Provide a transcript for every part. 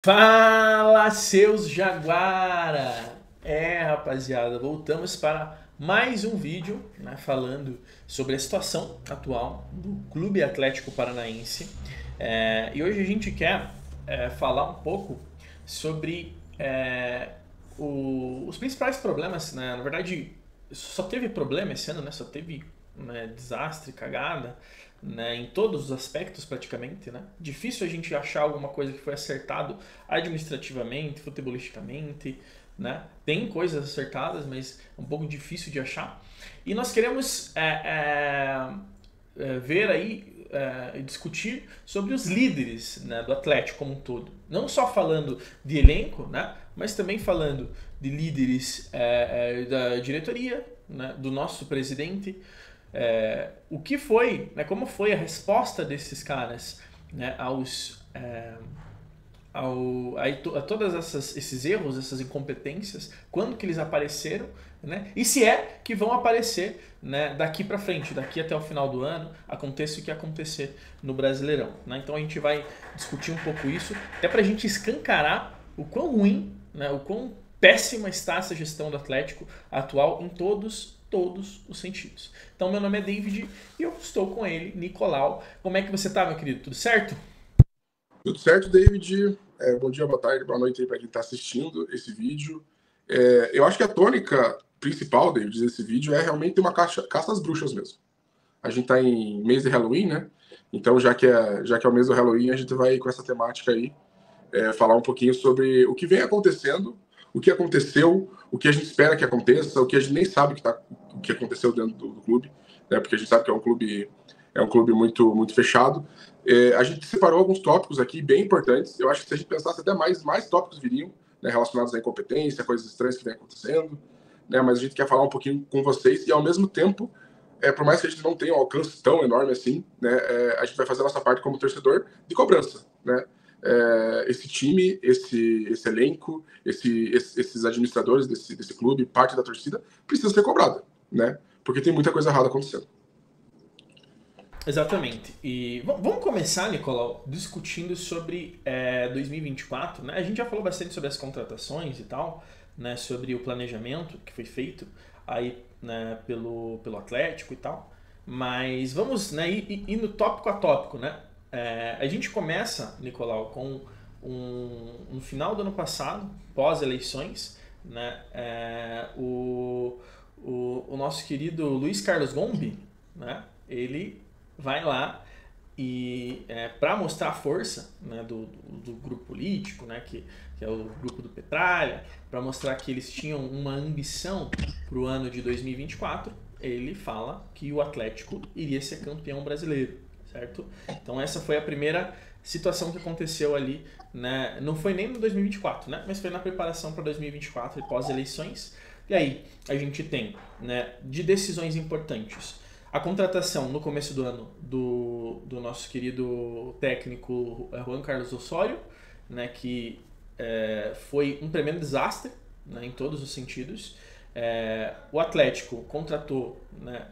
Fala, seus Jaguara! Rapaziada, voltamos para mais um vídeo, né, falando sobre a situação atual do Clube Atlético Paranaense. E hoje a gente quer falar um pouco sobre os principais problemas, né? Na verdade, só teve problema esse ano, né? Só teve, né, desastre, cagada, né, em todos os aspectos praticamente, né? Difícil a gente achar alguma coisa que foi acertado administrativamente, futebolisticamente, né? Tem coisas acertadas, mas é um pouco difícil de achar. E nós queremos ver aí e discutir sobre os líderes, né, do Atlético como um todo. Não só falando de elenco, né, mas também falando de líderes da diretoria, né, do nosso presidente, o que foi, né, como foi a resposta desses caras, né, a todos esses erros, essas incompetências, quando que eles apareceram, né? E se é que vão aparecer, né, daqui para frente, daqui até o final do ano, aconteça o que acontecer no Brasileirão, né? Então a gente vai discutir um pouco isso, até para a gente escancarar o quão ruim, né, o quão péssima está essa gestão do Atlético atual em todos os sentidos. Então meu nome é David e eu estou com ele, Nicolau. Como é que você tá, meu querido? Tudo certo? Tudo certo, David? Bom dia, boa tarde, boa noite aí para quem está assistindo esse vídeo. Eu acho que a tônica principal, David, desse vídeo é realmente uma caça às bruxas mesmo. A gente está em mês de Halloween, né? Então, já que é o mês do Halloween, a gente vai com essa temática aí falar um pouquinho sobre o que vem acontecendo, o que aconteceu, o que a gente espera que aconteça, o que a gente nem sabe o que aconteceu dentro do clube, né? Porque a gente sabe que é um clube muito, muito fechado. A gente separou alguns tópicos aqui bem importantes. Eu acho que se a gente pensasse até mais tópicos viriam, né, relacionados à incompetência, coisas estranhas que vem acontecendo, né? Mas a gente quer falar um pouquinho com vocês e ao mesmo tempo, por mais que a gente não tenha um alcance tão enorme assim, né, a gente vai fazer a nossa parte como torcedor de cobrança, né? Esse time, esse elenco, esses administradores desse clube, parte da torcida, precisa ser cobrada, né? Porque tem muita coisa errada acontecendo. Exatamente. E vamos começar, Nicolau, discutindo sobre 2024. Né? A gente já falou bastante sobre as contratações e tal, né? Sobre o planejamento que foi feito aí, né, pelo Atlético e tal. Mas vamos, né, ir no tópico a tópico, né? A gente começa, Nicolau, com no final do ano passado, pós-eleições, né? O nosso querido Luiz Carlos Gombi, né? Ele vai lá e para mostrar a força, né, do grupo político, né, que é o grupo do Petralha, para mostrar que eles tinham uma ambição para o ano de 2024, ele fala que o Atlético iria ser campeão brasileiro, certo? Então essa foi a primeira situação que aconteceu ali, né? Não foi nem no 2024, né, mas foi na preparação para 2024 e pós-eleições. E aí a gente tem, né, de decisões importantes, a contratação no começo do ano do nosso querido técnico Juan Carlos Osório, né, que foi um tremendo desastre, né, em todos os sentidos. O Atlético contratou, né,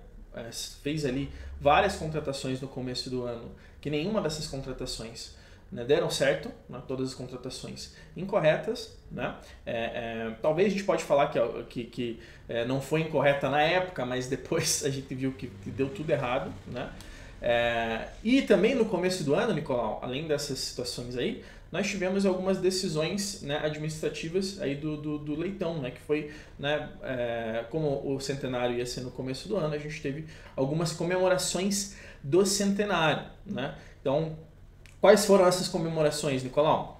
fez ali várias contratações no começo do ano, que nenhuma dessas contratações, né, deram certo, né, todas as contratações incorretas, né? Talvez a gente pode falar que não foi incorreta na época, mas depois a gente viu que deu tudo errado, né? E também no começo do ano, Nicolau, além dessas situações aí, nós tivemos algumas decisões, né, administrativas aí do Leitão, né, que foi, né, como o centenário ia ser no começo do ano, a gente teve algumas comemorações do centenário, né? Então, quais foram essas comemorações, Nicolau?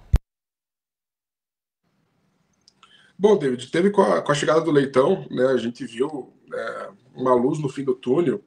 Bom, David, teve com a chegada do Leitão, né, a gente viu uma luz no fim do túnel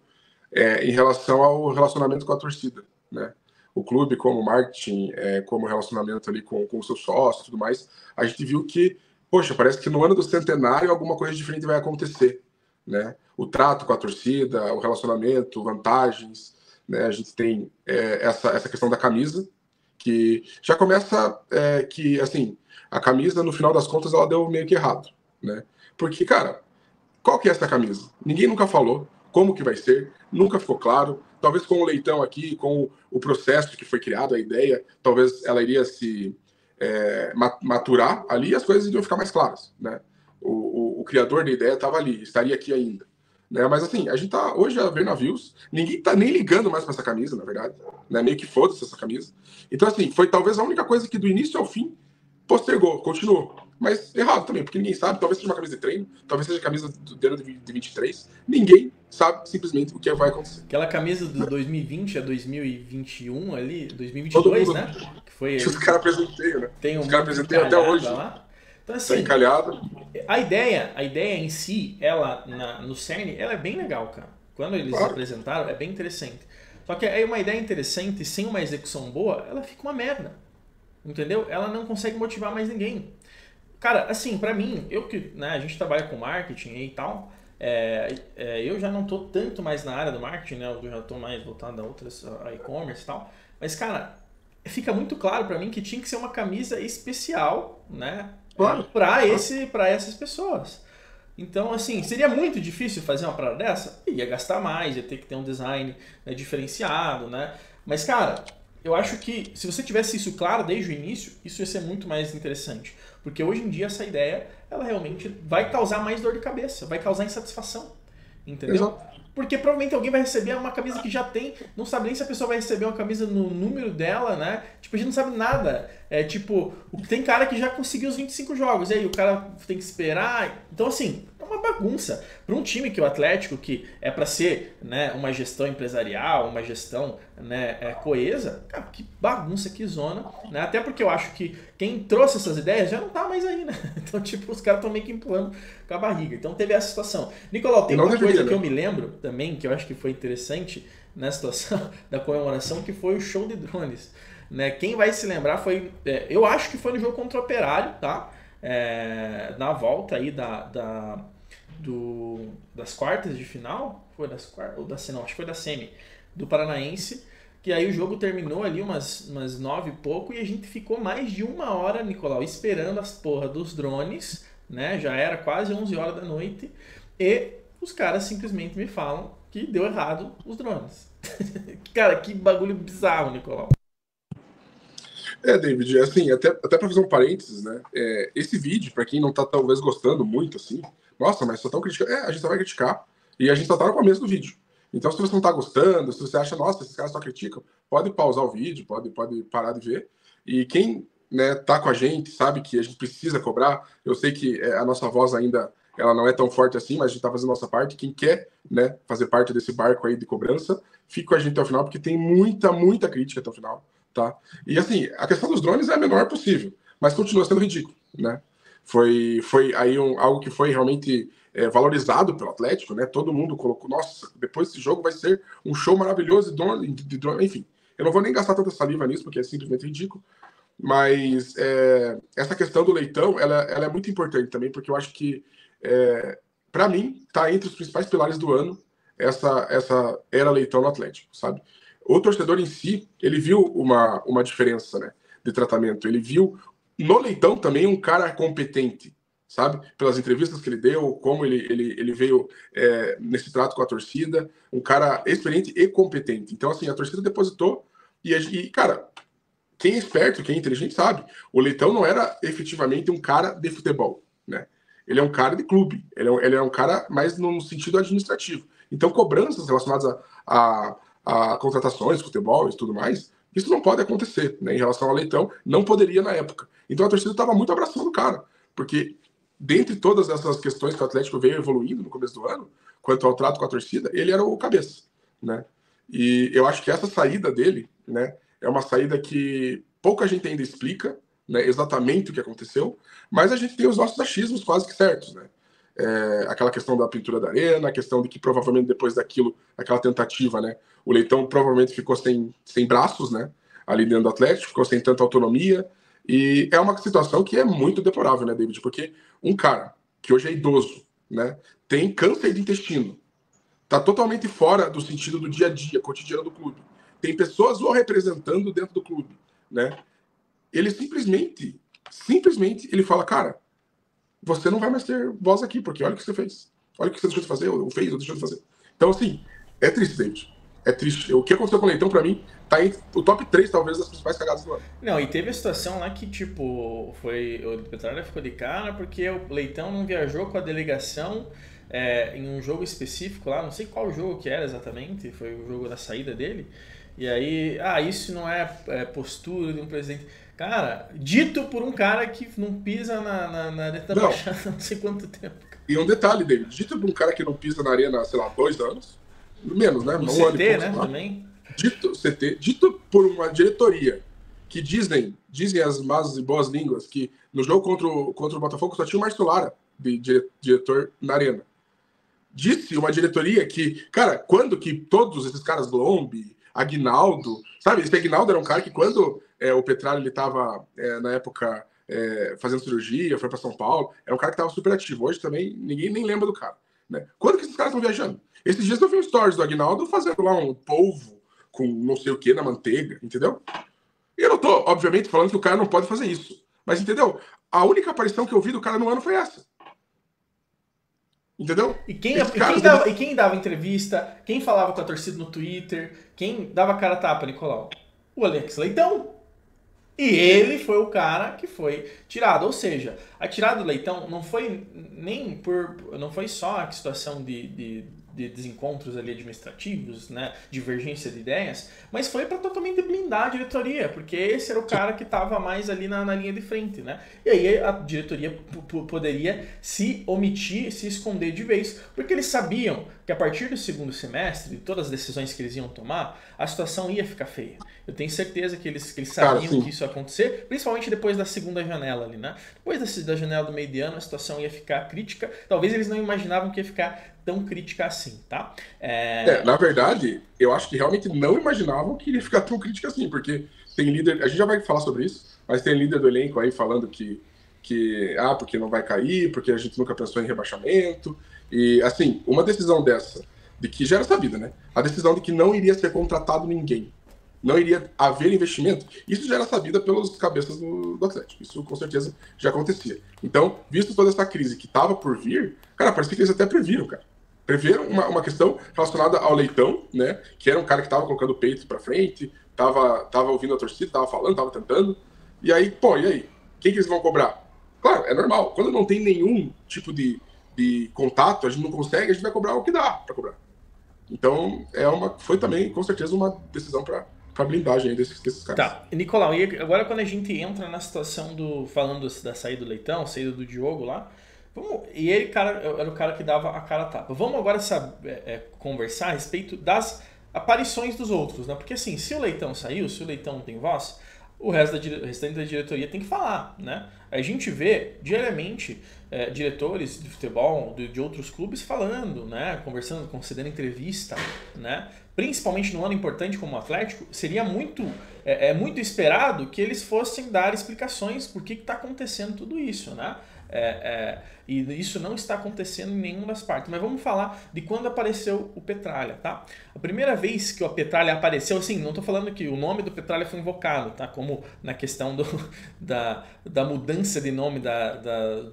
em relação ao relacionamento com a torcida, né? O clube, como marketing, como relacionamento ali com o seu sócio e tudo mais, a gente viu que, poxa, parece que no ano do centenário alguma coisa diferente vai acontecer, né? O trato com a torcida, o relacionamento, vantagens, né? A gente tem essa questão da camisa, que já começa que, assim, a camisa, no final das contas, ela deu meio que errado, né? Porque, cara, qual que é essa camisa? Ninguém nunca falou como que vai ser, nunca ficou claro. Talvez com o Leitão aqui, com o processo que foi criado, a ideia, talvez ela iria maturar ali e as coisas iriam ficar mais claras, né? O criador da ideia estava ali, estaria aqui ainda. Né? Mas assim, a gente tá hoje a ver navios, ninguém tá nem ligando mais para essa camisa, na verdade. Né? Meio que foda-se essa camisa. Então, assim, foi talvez a única coisa que do início ao fim postergou, continuou. Mas errado também, porque ninguém sabe, talvez seja uma camisa de treino, talvez seja a camisa do ano de 23. Ninguém sabe simplesmente o que vai acontecer. Aquela camisa do 2020 a 2021 ali, 2022, né? Que foi os caras apresenteiam, né? Tem os caras apresenteiam até hoje. Lá. Então, assim, tá encalhado. A ideia em si, ela no CERN, ela é bem legal, cara. Quando eles apresentaram, é bem interessante. Só que aí uma ideia interessante, sem uma execução boa, ela fica uma merda. Entendeu? Ela não consegue motivar mais ninguém. Cara, assim, pra mim, a gente trabalha com marketing e tal, eu já não tô tanto mais na área do marketing, né? Eu já tô mais voltado a outras, a e-commerce e tal. Mas, cara, fica muito claro pra mim que tinha que ser uma camisa especial, né? Claro. Para essas pessoas. Então, assim, seria muito difícil fazer uma parada dessa? Ia gastar mais, ia ter que ter um design, né, diferenciado, né? Mas, cara, eu acho que se você tivesse isso claro desde o início, isso ia ser muito mais interessante. Porque hoje em dia essa ideia, ela realmente vai causar mais dor de cabeça, vai causar insatisfação. Entendeu? Exato. Porque provavelmente alguém vai receber uma camisa que já tem, não sabe nem se a pessoa vai receber uma camisa no número dela, né? Tipo, a gente não sabe nada. É tipo, tem cara que já conseguiu os 25 jogos, e aí o cara tem que esperar. Então, assim, é uma bagunça. Para um time que o Atlético, que é para ser, né, uma gestão empresarial, uma gestão, né, coesa, cara, que bagunça, que zona. Né? Até porque eu acho que quem trouxe essas ideias já não tá mais aí, né? Então, tipo, os caras estão meio que empurrando com a barriga. Então teve essa situação. Nicolau, tem uma coisa que eu me lembro também, que eu acho que foi interessante na situação da comemoração, que foi o show de drones. Né? Quem vai se lembrar foi... eu acho que foi no jogo contra o Operário, tá? Na volta aí das quartas de final, foi das quartas, ou não, acho que foi da semi, do Paranaense, que aí o jogo terminou ali umas 9 e pouco, e a gente ficou mais de 1 hora, Nicolau, esperando as porra dos drones, né? Já era quase 11 horas da noite, e os caras simplesmente me falam que deu errado os drones. Cara, que bagulho bizarro, Nicolau. David, assim, até para fazer um parênteses, né? Esse vídeo, para quem não tá talvez gostando muito, assim, nossa, mas só tão criticando. A gente só vai criticar. E a gente só tá no começo do vídeo. Então, se você não tá gostando, se você acha, nossa, esses caras só criticam, pode pausar o vídeo, pode parar de ver. E quem, né, tá com a gente, sabe que a gente precisa cobrar. Eu sei que a nossa voz ainda ela não é tão forte assim, mas a gente tá fazendo a nossa parte. Quem quer, né, fazer parte desse barco aí de cobrança, fique com a gente até o final, porque tem muita crítica até o final. Tá? E assim, a questão dos drones é a menor possível, mas continua sendo ridículo, né? Foi aí algo que foi realmente valorizado pelo Atlético, né? Todo mundo colocou, nossa, depois desse jogo vai ser um show maravilhoso de drone, enfim. Eu não vou nem gastar tanta saliva nisso, porque é simplesmente ridículo, mas essa questão do Leitão, ela é muito importante também, porque eu acho que, para mim, tá entre os principais pilares do ano essa era Leitão no Atlético, sabe? O torcedor em si, ele viu uma diferença, né, de tratamento. Ele viu no Leitão também um cara competente, sabe? Pelas entrevistas que ele deu, como ele veio nesse trato com a torcida, um cara experiente e competente. Então, assim, a torcida depositou e cara, quem é esperto, quem é inteligente sabe, o Leitão não era efetivamente um cara de futebol, né? Ele é um cara de clube, ele é um cara mais no sentido administrativo. Então, cobranças relacionadas a contratações, futebol e tudo mais, isso não pode acontecer, né? Em relação ao Leitão, não poderia na época. Então a torcida estava muito abraçando o cara, porque dentre todas essas questões que o Atlético veio evoluindo no começo do ano, quanto ao trato com a torcida, ele era o cabeça, né? E eu acho que essa saída dele, né, é uma saída que pouca gente ainda explica, né, exatamente o que aconteceu, mas a gente tem os nossos achismos quase que certos, né? Aquela questão da pintura da arena, a questão de que provavelmente depois daquilo, aquela tentativa, né, o Leitão provavelmente ficou sem braços, né, ali dentro do Atlético, ficou sem tanta autonomia, e é uma situação que é muito deplorável, né, David, porque um cara que hoje é idoso, né, tem câncer de intestino, tá totalmente fora do sentido do dia a dia, cotidiano do clube, tem pessoas o representando dentro do clube, né, ele simplesmente ele fala, cara, você não vai mais ter voz aqui, porque olha o que você fez. Olha o que você deixou de fazer, ou fez, ou deixou de fazer. Então, assim, é triste, David. É triste. O que aconteceu com o Leitão, pra mim, tá em o top 3, talvez, das principais cagadas do ano. Não, e teve a situação lá que, tipo, o Petralha ficou de cara porque o Leitão não viajou com a delegação em um jogo específico lá, não sei qual jogo que era exatamente, foi o jogo da saída dele. E aí, isso não é postura de um presidente. Cara, dito por um cara que não pisa na arena da Baixada há não sei quanto tempo. E um detalhe, David, dito por um cara que não pisa na arena, sei lá, 2 anos, menos, né? O Um ano CT, e pouco, né, lá. também. Dito por uma diretoria que dizem as más e boas línguas que no jogo contra o Botafogo só tinha o Márcio Lara de diretor na arena. Disse uma diretoria que, cara, quando que todos esses caras, Lombi, Aguinaldo, sabe? Esse Aguinaldo era um cara que quando o Petralha ele tava, na época, fazendo cirurgia, foi para São Paulo, era um cara que tava super ativo. Hoje também ninguém nem lembra do cara. Né? Quando que esses caras estão viajando? Esses dias eu vi um stories do Aguinaldo fazendo lá um polvo com não sei o que na manteiga, entendeu? E eu não tô, obviamente, falando que o cara não pode fazer isso. Mas, entendeu? A única aparição que eu vi do cara no ano foi essa. Entendeu? E quem dava entrevista, quem falava com a torcida no Twitter, quem dava cara a tapa, Nicolau? O Alex Leitão. E ele foi o cara que foi tirado. Ou seja, a tirada do Leitão não foi não foi só a situação de desencontros ali administrativos, né, divergência de ideias, mas foi para totalmente blindar a diretoria, porque esse era o cara que estava mais ali na linha de frente, né? E aí a diretoria poderia se omitir, se esconder de vez, porque eles sabiam que a partir do segundo semestre, de todas as decisões que eles iam tomar, a situação ia ficar feia. Eu tenho certeza que eles sabiam que isso ia acontecer, principalmente depois da segunda janela ali, né? Depois da janela do meio de ano, a situação ia ficar crítica. Talvez eles não imaginavam que ia ficar tão crítica assim, tá? Na verdade, eu acho que realmente não imaginavam que iria ficar tão crítica assim, porque tem líder, a gente já vai falar sobre isso, mas tem líder do elenco aí falando porque não vai cair, porque a gente nunca pensou em rebaixamento, e assim, uma decisão dessa, de que já era sabida, né? A decisão de que não iria ser contratado ninguém, não iria haver investimento, isso já era sabida pelos cabeças do Atlético, isso com certeza já acontecia. Então, visto toda essa crise que estava por vir, cara, parecia que eles até previram, cara. Preveram uma questão relacionada ao Leitão, né? Que era um cara que estava colocando o peito para frente, tava ouvindo a torcida, tava falando, tava tentando. E aí, e aí? Quem que eles vão cobrar? Claro, é normal. Quando não tem nenhum tipo de contato, a gente não consegue, a gente vai cobrar o que dá para cobrar. Então, foi também, com certeza, uma decisão para blindagem aí desses caras. Tá, Nicolau, e agora quando a gente entra na situação falando da saída do Leitão, saída do Diogo lá, e ele, cara, era o cara que dava a cara a tapa. Vamos agora conversar a respeito das aparições dos outros, né? Porque assim, se o Leitão saiu, se o Leitão não tem voz, o restante da diretoria tem que falar, né? A gente vê diariamente diretores de futebol de outros clubes falando, né? Conversando, concedendo entrevista, né? Principalmente num ano importante como o Atlético, seria muito esperado que eles fossem dar explicações por que está acontecendo tudo isso, né? E isso não está acontecendo em nenhuma das partes. Mas vamos falar de quando apareceu o Petralha, tá? A primeira vez que o Petralha apareceu, assim, não estou falando que o nome do Petralha foi invocado, tá? Como na questão da mudança de nome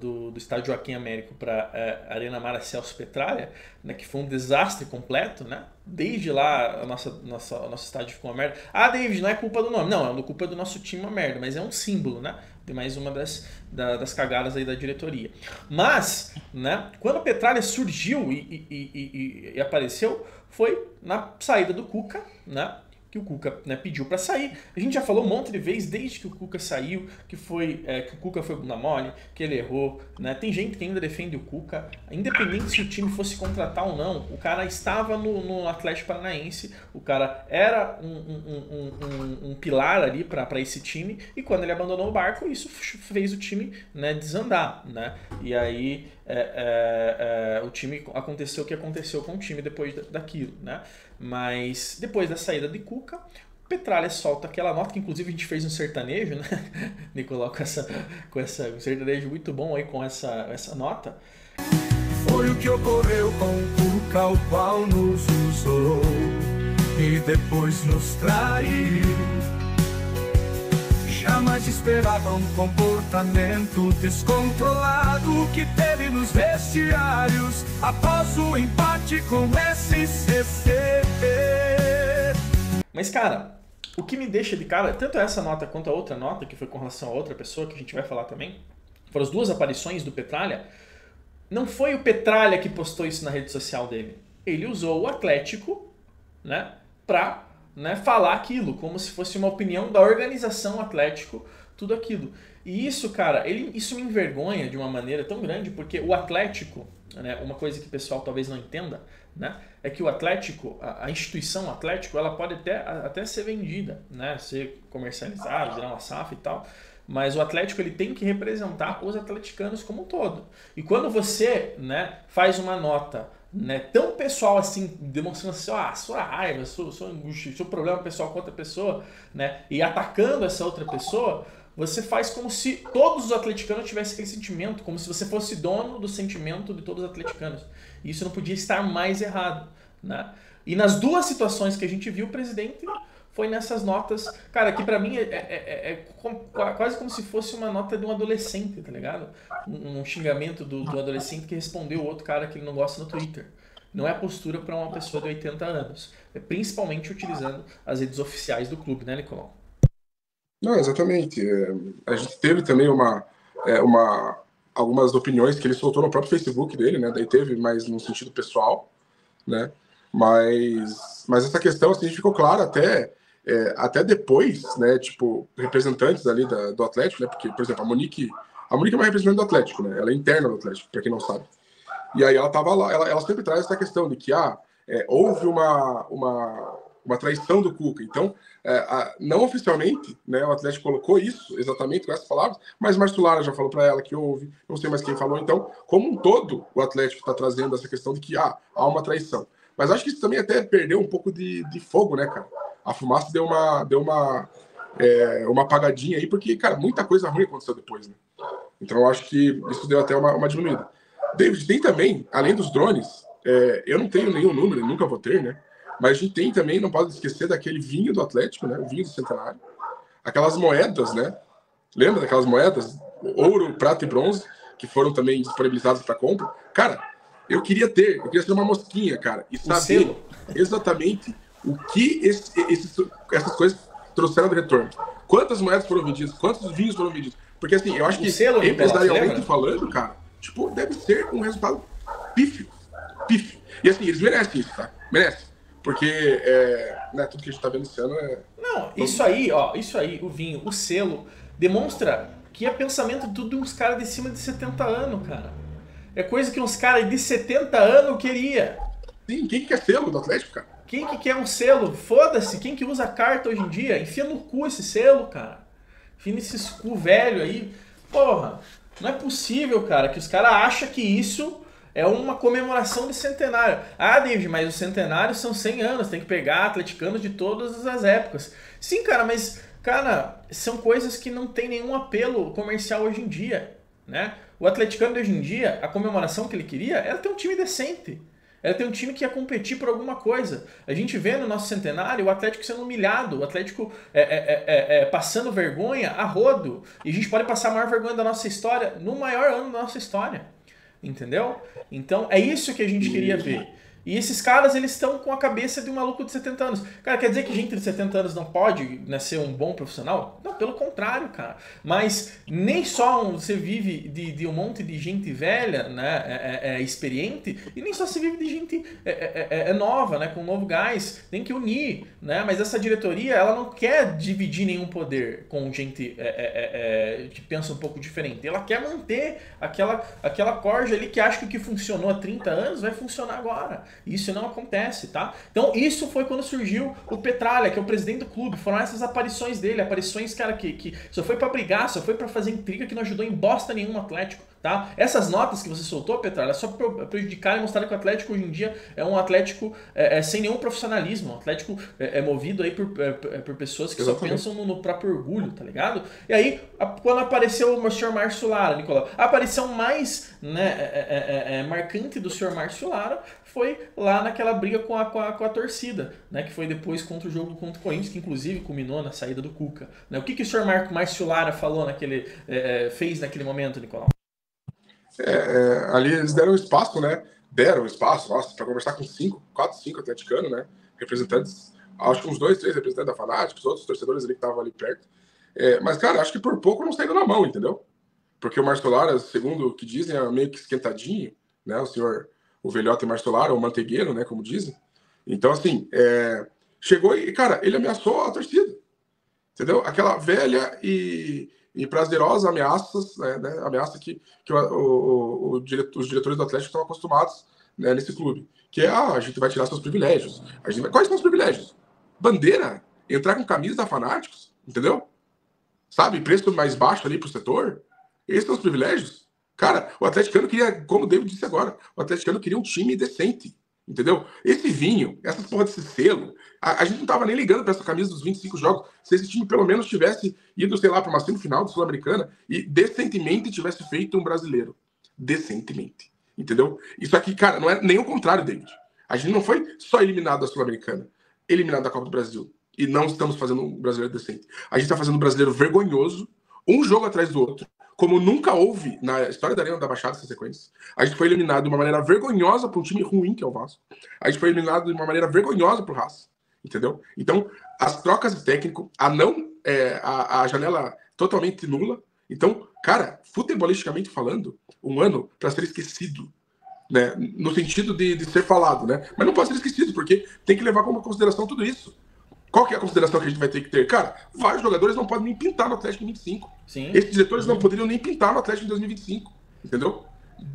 do estádio Joaquim Américo para Arena Maracelso Petralha, né? Que foi um desastre completo, né? Desde lá, nosso estádio ficou uma merda. David, não é culpa do nome. Não, é culpa do nosso time uma merda, mas é um símbolo, né? De mais uma das cagadas aí da diretoria. Mas, né, quando o Petralha surgiu e apareceu, foi na saída do Cuca, né? Que o Cuca, né, pediu para sair. A gente já falou um monte de vezes desde que o Cuca saiu, que o Cuca foi bunda mole, que ele errou, né? Tem gente que ainda defende o Cuca, independente se o time fosse contratar ou não. O cara estava no Atlético Paranaense, o cara era um pilar ali para esse time, e quando ele abandonou o barco, isso fez o time, né, desandar, né? E aí o time aconteceu o que aconteceu com o time depois daquilo, né? Mas depois da saída de Cuca, o Petralha solta aquela nota, que inclusive a gente fez um sertanejo, né? Nicolau, com um sertanejo muito bom aí com essa nota. Foi o que ocorreu com o Cuca, o qual nos usou e depois nos traiu. Jamais esperava um comportamento descontrolado que teve nos vestiários após o empate com o SCC. Mas, cara, o que me deixa de cara, tanto essa nota quanto a outra nota, que foi com relação a outra pessoa, que a gente vai falar também, foram as duas aparições do Petralha, não foi o Petralha que postou isso na rede social dele. Ele usou o Atlético, né, pra, né, falar aquilo, como se fosse uma opinião da organização Atlético, tudo aquilo. E isso, cara, isso me envergonha de uma maneira tão grande, porque o Atlético, né, uma coisa que o pessoal talvez não entenda, né, é que o Atlético, a instituição Atlético, ela pode até ser vendida, né, ser comercializada, virar uma SAF e tal, mas o Atlético ele tem que representar os atleticanos como um todo. E quando você, né, faz uma nota, né, tão pessoal assim, demonstrando assim, sua raiva, seu problema pessoal com outra pessoa, né, e atacando essa outra pessoa, você faz como se todos os atleticanos tivessem aquele sentimento, como se você fosse dono do sentimento de todos os atleticanos. E isso não podia estar mais errado, né? E nas duas situações que a gente viu, o presidente foi nessas notas, cara, que pra mim é quase como se fosse uma nota de um adolescente, tá ligado? Um xingamento do adolescente que respondeu o outro cara que ele não gosta no Twitter. Não é a postura para uma pessoa de 80 anos. É principalmente utilizando as redes oficiais do clube, né, Nicolau? Não, exatamente. A gente teve também algumas opiniões que ele soltou no próprio Facebook dele, né? Daí teve mais no sentido pessoal, né? Mas essa questão assim, ficou clara até depois, né? Tipo, representantes ali do Atlético, né? Porque, por exemplo, a Monique é uma representante do Atlético, né? Ela é interna do Atlético, para quem não sabe. E aí ela tava lá, ela sempre traz essa questão de que houve uma traição do Cuca. Então, não oficialmente, né, o Atlético colocou isso exatamente com essas palavras, mas Márcio Lara já falou para ela que houve, não sei mais quem falou. Então, como um todo, o Atlético está trazendo essa questão de que há uma traição. Mas acho que isso também até perdeu um pouco de fogo, né, cara? A fumaça deu uma apagadinha aí, porque, cara, muita coisa ruim aconteceu depois, né? Então, eu acho que isso deu até uma diminuída. David, tem também, além dos drones, eu não tenho nenhum número, nunca vou ter, né? Mas a gente tem também, não pode esquecer daquele vinho do Atlético, né? O vinho do Centenário. Aquelas moedas, né? Lembra daquelas moedas? Ouro, prata e bronze, que foram também disponibilizadas para compra. Cara, eu queria ser uma mosquinha, cara, e saber exatamente o que essas coisas trouxeram de retorno. Quantas moedas foram vendidas, quantos vinhos foram vendidos. Porque assim, eu acho que empresarialmente falando, cara, tipo, deve ser um resultado pífio. E assim, eles merecem isso, tá? Merecem. Porque né, tudo que a gente tá vendo esse ano Não, isso aí, o vinho, o selo, demonstra que é pensamento tudo de uns caras de cima de 70 anos, cara. É coisa que uns caras de 70 anos queria. Sim, quem que quer selo do Atlético, cara? Quem que quer um selo? Foda-se, quem que usa carta hoje em dia? Enfia no cu esse selo, cara. Enfia nesses cu velho aí. Porra, não é possível, cara, que os caras acham que isso é uma comemoração de centenário. Ah, David, mas os centenários são 100 anos, tem que pegar atleticanos de todas as épocas. Sim, cara, mas, cara, são coisas que não tem nenhum apelo comercial hoje em dia, né? O atleticano de hoje em dia, a comemoração que ele queria era ter um time decente. Era ter um time que ia competir por alguma coisa. A gente vê no nosso centenário o Atlético sendo humilhado, o Atlético passando vergonha a rodo. E a gente pode passar a maior vergonha da nossa história no maior ano da nossa história. Entendeu? Então é isso que a gente queria ver. E esses caras, eles estão com a cabeça de um maluco de 70 anos. Cara, quer dizer que gente de 70 anos não pode, né, ser um bom profissional? Não, pelo contrário, cara. Mas nem só você vive de um monte de gente velha, né, experiente, e nem só se vive de gente nova, né, com um novo gás. Tem que unir, né? Mas essa diretoria, ela não quer dividir nenhum poder com gente que pensa um pouco diferente. Ela quer manter aquela corja ali que acha que o que funcionou há 30 anos vai funcionar agora. Isso não acontece, tá? Então isso foi quando surgiu o Petralha, que é o presidente do clube. Foram essas aparições dele, aparições, cara, que só foi pra brigar, só foi pra fazer intriga, que não ajudou em bosta nenhum Atlético, tá? Essas notas que você soltou, Petralha, só pra prejudicar e mostrar que o Atlético hoje em dia é um Atlético sem nenhum profissionalismo, um Atlético movido aí por pessoas que Exatamente. só pensam no próprio orgulho, tá ligado? E aí, quando apareceu o senhor Márcio Lara, Nicolau, a aparição mais marcante do senhor Márcio Lara foi lá naquela briga com a torcida, né, que foi depois contra o jogo contra o Corinthians, que inclusive culminou na saída do Cuca. Né? O que o senhor Márcio Lara falou fez naquele momento, Nicolau? Ali eles deram espaço, né? Para conversar com 4, 5 atleticanos, né? Representantes acho que uns 2, 3 representantes da Fanáticos, outros torcedores ali que estavam ali perto. Mas, cara, acho que por pouco não saiu na mão, entendeu? Porque o Márcio Lara, segundo o que dizem, é meio que esquentadinho, né? O velhote Márcio Lara, o mantegueiro, né? Como dizem. Então, assim, chegou e, cara, ele ameaçou a torcida, entendeu? Aquela velha e prazerosa ameaças, né? Ameaça que os diretores do Atlético estão acostumados, né, nesse clube. Que a gente vai tirar seus privilégios. Quais são os privilégios? Bandeira? Entrar com camisa da Fanáticos? Entendeu? Sabe? Preço mais baixo ali pro setor? Esses são os privilégios? Cara, o atleticano queria, como o David disse agora, o atleticano queria um time decente. Entendeu? Esse vinho, essas porra desse selo, a gente não tava nem ligando pra essa camisa dos 25 jogos. Se esse time pelo menos tivesse ido, sei lá, pra uma semifinal da Sul-Americana e decentemente tivesse feito um brasileiro. Decentemente. Entendeu? Isso aqui, cara, não é nem o contrário, David. A gente não foi só eliminado da Sul-Americana, eliminado da Copa do Brasil. E não estamos fazendo um brasileiro decente. A gente tá fazendo um brasileiro vergonhoso, um jogo atrás do outro, como nunca houve na história da Arena da Baixada essa sequência. A gente foi eliminado de uma maneira vergonhosa para um time ruim, que é o Vasco. A gente foi eliminado de uma maneira vergonhosa para o Racing. Entendeu? Então, as trocas de técnico, a janela totalmente nula. Então, cara, futebolisticamente falando, um ano para ser esquecido, né? No sentido de ser falado, né? Mas não pode ser esquecido, porque tem que levar como consideração tudo isso. Qual que é a consideração que a gente vai ter que ter? Cara, vários jogadores não podem nem pintar no Atlético em 25. Sim. Esses diretores não poderiam nem pintar no Atlético em 2025. Entendeu?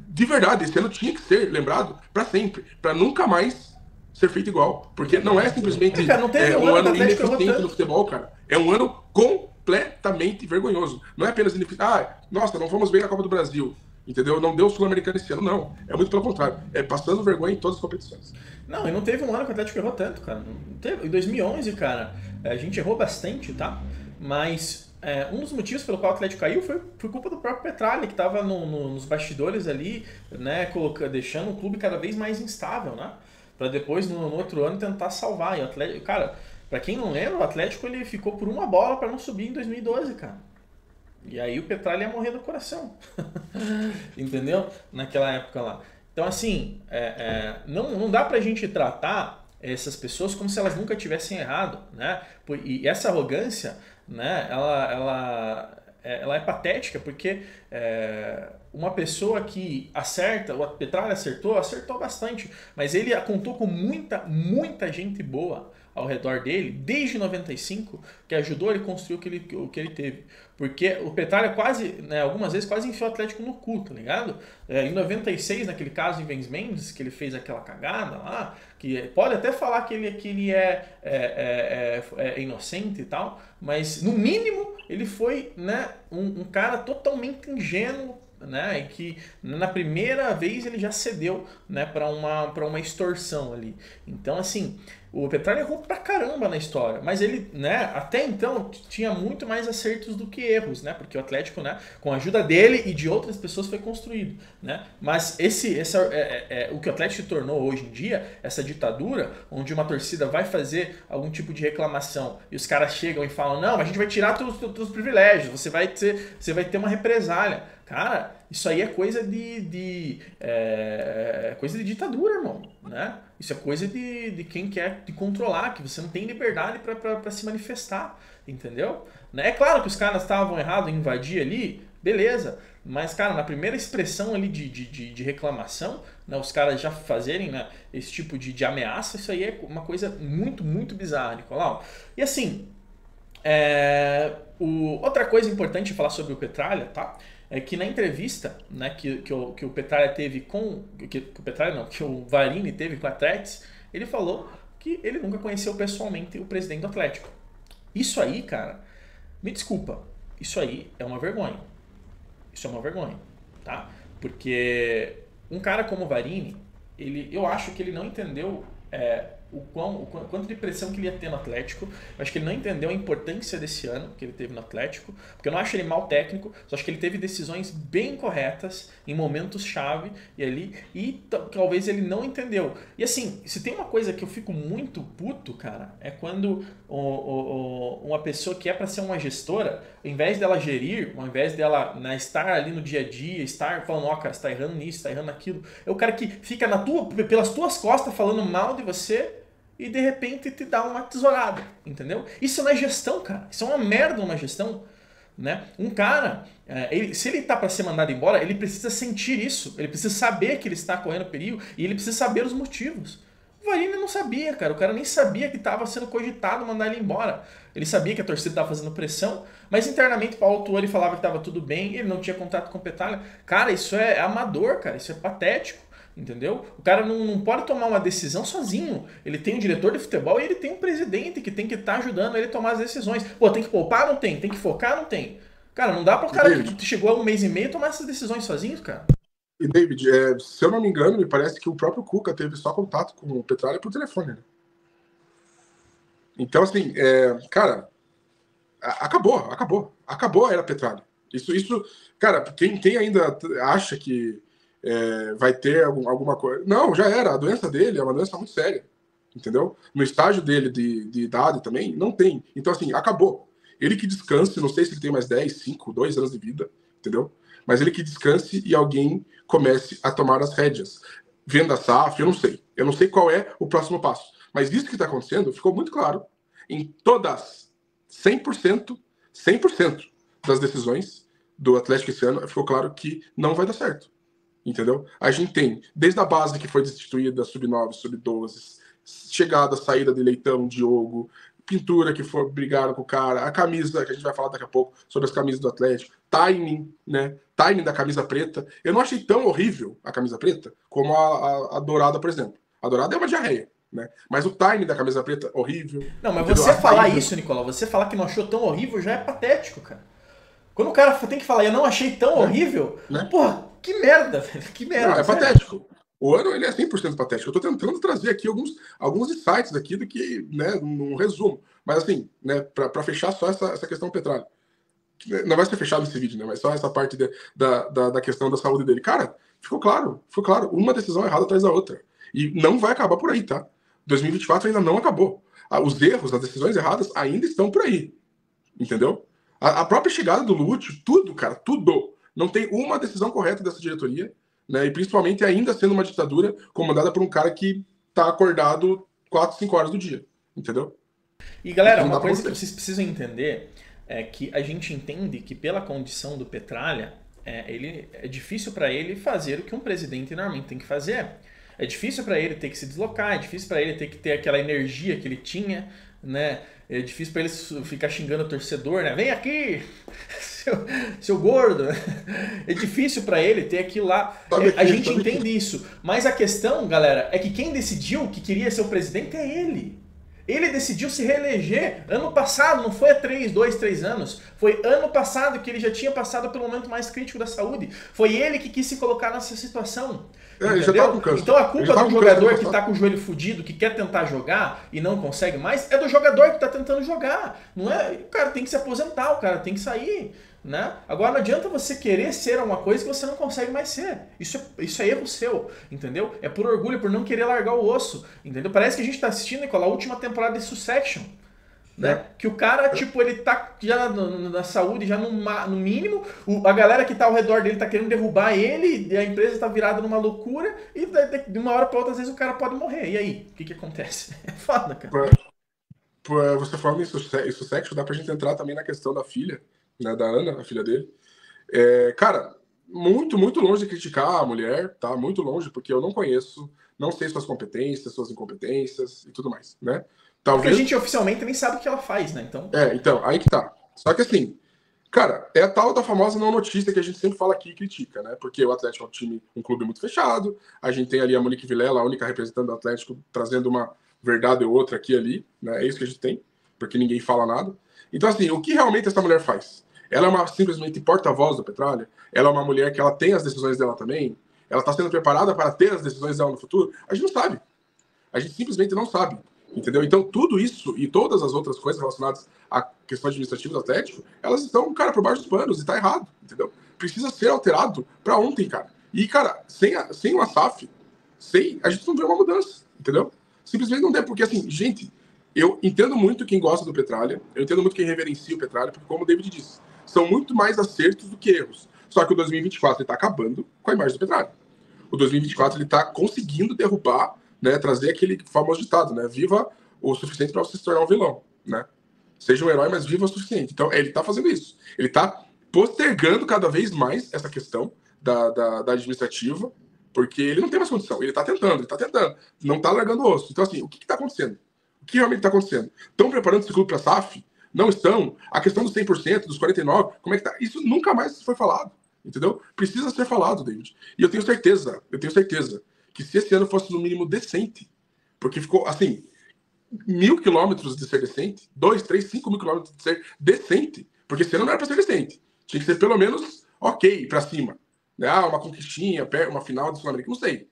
De verdade, esse ano tinha que ser lembrado para sempre. Para nunca mais ser feito igual. Porque não é simplesmente cara, não teve um ano ineficiente no futebol, cara. É um ano completamente vergonhoso. Não é apenas ineficiente. Nossa, não fomos bem na Copa do Brasil. Entendeu? Não deu Sul-Americano esse ano, não. É muito pelo contrário. É passando vergonha em todas as competições. Não, e não teve um ano que o Atlético errou tanto, cara. Não teve. Em 2011, cara, a gente errou bastante, tá? Mas um dos motivos pelo qual o Atlético caiu foi por culpa do próprio Petralha, que tava nos bastidores ali, né, deixando o clube cada vez mais instável, né? Pra depois, no outro ano, tentar salvar. E o Atlético, cara, pra quem não lembra, o Atlético ele ficou por uma bola pra não subir em 2012, cara. E aí o Petralha ia morrer do coração. Entendeu? Naquela época lá. Então, assim, não dá pra gente tratar essas pessoas como se elas nunca tivessem errado, né? E essa arrogância, né, ela é patética, porque uma pessoa que acerta, o Petralha acertou bastante, mas ele contou com muita gente boa ao redor dele, desde 95, que ajudou ele a construir o que ele teve. Porque o Petralha quase, né, algumas vezes, quase enfiou o Atlético no cu, tá ligado? Em 96, naquele caso em Vens Mendes, que ele fez aquela cagada lá, que pode até falar que ele é inocente e tal, mas no mínimo ele foi, né, um cara totalmente ingênuo, né, e que na primeira vez ele já cedeu, né, para uma extorsão ali. Então, assim, o Petralha errou pra caramba na história, mas ele, né, até então tinha muito mais acertos do que erros, né, porque o Atlético, né, com a ajuda dele e de outras pessoas foi construído, né, mas o que o Atlético se tornou hoje em dia, essa ditadura, onde uma torcida vai fazer algum tipo de reclamação e os caras chegam e falam, não, a gente vai tirar teus privilégios, você vai ter uma represália. Cara, isso aí é coisa de ditadura, irmão, né? Isso é coisa de quem quer te controlar, que você não tem liberdade para se manifestar, entendeu? É claro que os caras estavam errados em invadir ali, beleza, mas, cara, na primeira expressão ali de reclamação, né, os caras já fazerem, né, esse tipo de ameaça, isso aí é uma coisa muito, muito bizarra, Nicolau. E assim, outra coisa importante falar sobre o Petralha, tá? É que na entrevista, né, que o Petralha teve que o Varini teve com a Tretes, ele falou que ele nunca conheceu pessoalmente o presidente do Atlético. Isso aí, cara, me desculpa, isso aí é uma vergonha. Isso é uma vergonha, tá? Porque um cara como o Varini, eu acho que ele não entendeu o quanto de pressão que ele ia ter no Atlético. Eu acho que ele não entendeu a importância desse ano que ele teve no Atlético, porque eu não acho ele mal técnico, só acho que ele teve decisões bem corretas em momentos-chave e talvez ele não entendeu. E assim, se tem uma coisa que eu fico muito puto, cara, é quando uma pessoa que é para ser uma gestora, ao invés dela gerir, ao invés dela, né, estar ali no dia a dia, estar falando, cara, você tá errando nisso, tá errando naquilo, é o cara que fica pelas tuas costas falando mal de você, e de repente te dá uma tesourada, entendeu? Isso não é gestão, cara. Isso é uma merda uma gestão, né? Um cara, se ele tá para ser mandado embora, ele precisa sentir isso, ele precisa saber que ele está correndo perigo e ele precisa saber os motivos. O Varini não sabia, cara. O cara nem sabia que estava sendo cogitado mandar ele embora. Ele sabia que a torcida estava fazendo pressão, mas internamente o Paulo Tuori falava que estava tudo bem, ele não tinha contato com o Petralha. Cara, isso é amador, cara. Isso é patético. Entendeu? O cara não pode tomar uma decisão sozinho. Ele tem um diretor de futebol e ele tem um presidente que tem que estar ajudando ele a tomar as decisões. Pô, tem que poupar? Não tem. Tem que focar? Não tem. Cara, não dá pro cara que chegou a 1 mês e meio tomar essas decisões sozinho, cara. E, David, se eu não me engano, me parece que o próprio Cuca teve só contato com o Petralha por telefone, né? Então, assim, cara, acabou a era Petralha. Isso, cara, quem ainda acha que vai ter alguma coisa... Não, já era. A doença dele é uma doença muito séria, entendeu? No estágio dele de idade também, não tem. Então, assim, acabou. Ele que descanse, não sei se ele tem mais 10, 5, 2 anos de vida, entendeu? Mas ele que descanse e alguém comece a tomar as rédeas. Venda SAF, eu não sei. Eu não sei qual é o próximo passo. Mas isso que está acontecendo ficou muito claro em todas, 100% das decisões do Atlético esse ano, ficou claro que não vai dar certo. Entendeu? A gente tem, desde a base que foi destituída, sub-9, sub-12, chegada, saída de Leitão, Diogo, Pintura que brigaram com o cara, a camisa, que a gente vai falar daqui a pouco, sobre as camisas do Atlético, timing, né? Timing da camisa preta. Eu não achei tão horrível a camisa preta como a dourada, por exemplo. A dourada é uma diarreia, né? Mas o timing da camisa preta, horrível. Não, mas você falar isso, Nicolau, você falar que não achou tão horrível já é patético, cara. Quando o cara tem que falar, eu não achei tão horrível, né? Porra, que merda, velho. Que merda. Não, é patético. O ano ele é 100% patético. Eu tô tentando trazer aqui alguns insights aqui do que, né, num resumo. Mas assim, né, pra fechar só essa questão do Petralha. Não vai ser fechado esse vídeo, né? Mas só essa parte da questão da saúde dele. Cara, ficou claro. Uma decisão errada atrás da outra. E não vai acabar por aí, tá? 2024 ainda não acabou. Os erros, as decisões erradas ainda estão por aí. Entendeu? A própria chegada do Lúcio, tudo, cara, tudo. Não tem uma decisão correta dessa diretoria, né? E principalmente ainda sendo uma ditadura comandada por um cara que tá acordado 4, 5 horas do dia. Entendeu? E galera, uma coisa que vocês precisam entender é que a gente entende que pela condição do Petralha, é difícil para ele fazer o que um presidente normalmente tem que fazer. É difícil para ele ter que se deslocar, é difícil para ele ter que ter aquela energia que ele tinha, né? É difícil para ele ficar xingando o torcedor, né? Vem aqui, seu gordo. É difícil para ele ter aquilo lá. A gente entende isso. Mas a questão, galera, é que quem decidiu que queria ser o presidente é ele. Ele decidiu se reeleger ano passado, não foi há 2, 3 anos. Foi ano passado que ele já tinha passado pelo momento mais crítico da saúde. Foi ele que quis se colocar nessa situação. Ele já tá com câncer. Então a culpa do jogador que tá com o joelho fudido, que quer tentar jogar e não consegue mais, é do jogador que tá tentando jogar. Não é? O cara tem que se aposentar, o cara tem que sair. Né? Agora não adianta você querer ser uma coisa que você não consegue mais ser. Isso é erro seu, entendeu? É por orgulho, por não querer largar o osso, entendeu? Parece que a gente tá assistindo, Nicolau, a última temporada de Succession, né? Que o cara, tipo, ele tá já na saúde, já no mínimo, a galera que tá ao redor dele tá querendo derrubar ele, e a empresa tá virada numa loucura, e de uma hora pra outra, às vezes o cara pode morrer. E aí? O que acontece? É foda, cara. Você falando em Succession, dá pra gente entrar também na questão da filha, né, da Ana, a filha dele. Cara, muito longe de criticar a mulher, tá? Muito longe, porque eu não conheço, não sei suas competências, suas incompetências e tudo mais, né? Talvez... Porque a gente oficialmente nem sabe o que ela faz, né? Então, aí que tá. Só que assim, cara, é a tal da famosa não notícia que a gente sempre fala aqui e critica, né? Porque o Atlético é um clube muito fechado, a gente tem ali a Monique Vilela, a única representante do Atlético, trazendo uma verdade ou outra aqui e ali, né? É isso que a gente tem, porque ninguém fala nada. Então, assim, o que realmente essa mulher faz? Ela é simplesmente porta-voz do Petralha? Ela é uma mulher que ela tem as decisões dela também? Ela está sendo preparada para ter as decisões dela no futuro? A gente não sabe. A gente simplesmente não sabe. Entendeu? Então, tudo isso e todas as outras coisas relacionadas à questão administrativa do Atlético, elas estão, cara, por baixo dos panos e tá errado, entendeu? Precisa ser alterado para ontem, cara. E, cara, sem uma SAF, a gente não vê uma mudança, entendeu? Simplesmente não dá, porque, assim, gente, eu entendo muito quem gosta do Petralha, eu entendo muito quem reverencia o Petralha, porque, como o David disse, são muito mais acertos do que erros. Só que o 2024 ele tá acabando com a imagem do Petralha. O 2024 ele tá conseguindo derrubar né, trazer aquele famoso ditado, né? Viva o suficiente para você se tornar um vilão, né? Seja um herói, mas viva o suficiente. Então, ele está fazendo isso. Ele está postergando cada vez mais essa questão da administrativa, porque ele não tem mais condição. Ele está tentando. Não está largando o osso. Então, assim, o que está acontecendo? O que realmente está acontecendo? Estão preparando esse clube para a SAF? Não estão? A questão dos 100%, dos 49%, como é que tá? Isso nunca mais foi falado, entendeu? Precisa ser falado, David. E eu tenho certeza que se esse ano fosse no mínimo decente, porque ficou, assim, 1.000 quilômetros de ser decente, 2, 3, 5 mil quilômetros de ser decente, porque esse ano não era para ser decente. Tinha que ser pelo menos ok, para cima. Né? Uma conquistinha, uma final do Sul-América, não sei.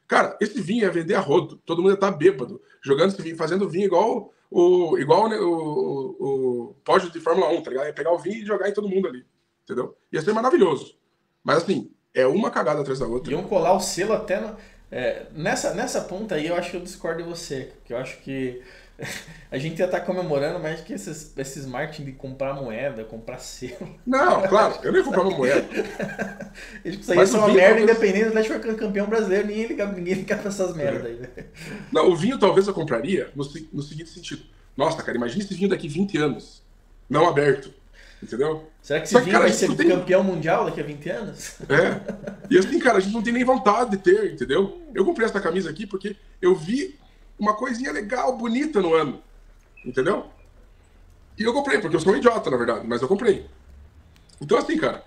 Cara, esse vinho ia vender a rodo. Todo mundo ia estar bêbado, jogando esse vinho, fazendo vinho igual o pódio de Fórmula 1, tá ligado? Ia pegar o vinho e jogar em todo mundo ali, entendeu? Ia ser maravilhoso. Mas, assim, é uma cagada atrás da outra. Iam colar o selo até... nessa ponta aí, eu acho que eu discordo de você. Porque eu acho que a gente ia estar comemorando mais que esses marketing de comprar moeda, comprar selo. Não, claro, eu nem ia comprar uma moeda. Isso aí é uma merda, independente do Atlético foi campeão brasileiro, ninguém liga pra essas merdas aí. Não, o vinho talvez eu compraria no seguinte sentido. Nossa, cara, imagina esse vinho daqui 20 anos, não aberto, entendeu? Será que esse vinho vai ser campeão mundial daqui a 20 anos? E assim, cara, a gente não tem nem vontade de ter, entendeu? Eu comprei essa camisa aqui porque eu vi uma coisinha legal, bonita no ano, entendeu? E eu comprei, porque eu sou um idiota, na verdade, mas eu comprei. Então, assim, cara,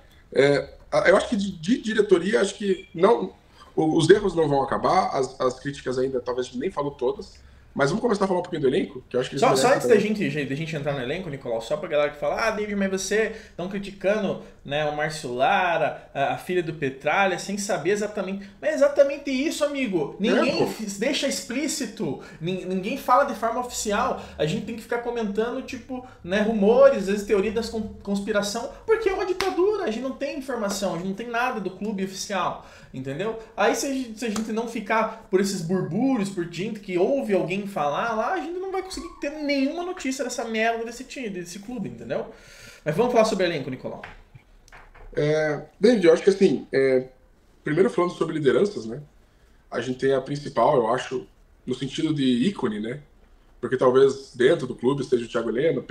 eu acho que de diretoria, acho que não, os erros não vão acabar, as críticas ainda, talvez a gente nem falou todas, mas vamos começar a falar um pouquinho do elenco, que eu acho que... Só antes da gente entrar no elenco, Nicolau, só pra galera que fala, David, mas você estão criticando, né, o Márcio Lara, a filha do Petralha, sem saber exatamente... Mas é exatamente isso, amigo. Ninguém deixa explícito, ninguém fala de forma oficial. A gente tem que ficar comentando, tipo, né, rumores, às vezes teoria da conspiração, porque é uma ditadura, a gente não tem informação, a gente não tem nada do clube oficial, entendeu? Aí se a gente não ficar por esses burburos, por gente que ouve alguém falar lá, a gente não vai conseguir ter nenhuma notícia dessa merda desse time, desse clube, entendeu? Mas vamos falar sobre o elenco, Nicolau. David, eu acho que assim, primeiro falando sobre lideranças, né? A gente tem a principal, eu acho, no sentido de ícone, né? Porque talvez dentro do clube esteja o Thiago Heleno,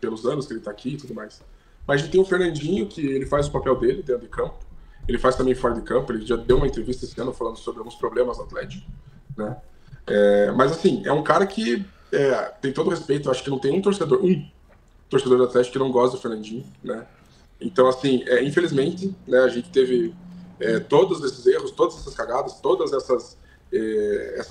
pelos anos que ele tá aqui e tudo mais. Mas a gente tem o Fernandinho, que ele faz o papel dele dentro de campo. Ele faz também fora de campo, ele já deu uma entrevista esse ano falando sobre alguns problemas no Atlético, né? Mas assim, é um cara que tem todo o respeito, acho que não tem um torcedor do Atlético que não gosta do Fernandinho, né? Então assim, infelizmente, né, a gente teve todos esses erros, todas essas cagadas, todas essas